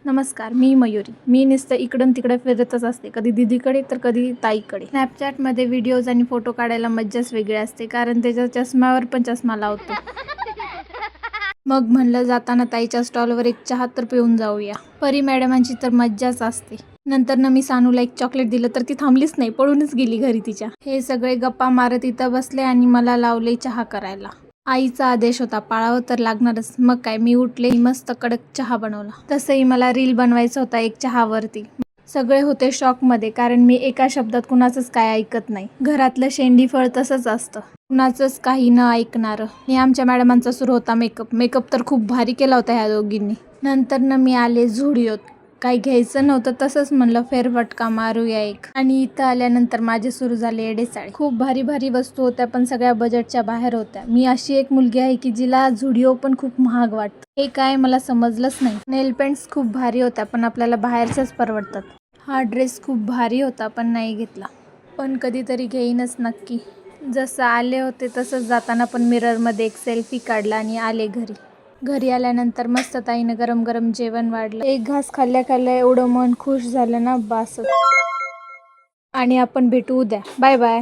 नमस्कार, मी मयुरी. मी नुसतं इकडून तिकडे फिरतच असते, कधी दीदीकडे तर कधी ताईकडे. स्नॅपचॅटमध्ये व्हिडिओज आणि फोटो काढायला मज्जाच वेगळी असते, कारण त्याच्या चष्म्यावर पण चष्मा लावतो. मग म्हणलं जाताना ताईच्या स्टॉलवर एक चहा तर पिऊन जाऊया. परी मॅडमांची तर मज्जाच असते. नंतर मी सानूला एक चॉकलेट दिलं तर ती थांबलीच नाही, पळूनच गेली घरी तिच्या. हे सगळे गप्पा मारत इथं बसले आणि मला लावले चहा करायला. आईचा आदेश होता, पाळावं तर लागणारच. मग काय, मी उठले, मस्त कडक चहा बनवला. तसंही मला रील बनवायचा होता एक चहावरती. सगळे होते शॉकमध्ये, कारण मी एका शब्दात कुणाचंच काय ऐकत नाही. घरातलं शेंडीफळ तसंच असतं, कुणाचंच काही न ऐकणारं. आणि आमच्या मॅडमांचा सुरू होता मेकअप तर खूप भारी केला होता ह्या दोघींनी. नंतर मी आले झुडिओत. काही घ्यायचं नव्हतं, तसंच म्हणलं फेरफटका मारूया एक. आणि इथं आल्यानंतर माझे सुरू झाले येडेचाळे. खूप भारी भारी वस्तू होत्या, पण सगळ्या बजेटच्या बाहेर होत्या. मी अशी एक मुलगी आहे की जिला झुडिओ पण खूप महाग वाटतं. हे काय मला समजलंच नाही. नेल पेंट्स खूप भारी होत्या, पण आपल्याला बाहेरच्याच परवडतात. हा ड्रेस खूप भारी होता, पण नाही घेतला. पण कधीतरी घेईनच नक्की. जसं आले होते तसंच जाताना पण मिररमध्ये एक सेल्फी काढला आणि आले घरी. घरी आल्यानंतर मस्त ताईनं गरम गरम जेवण वाढलं. एक घास खाल्ल्या खाल्ल्या एवढं मन खुश झालं ना, बास. आणि आपण भेटू उद्या. Bye bye.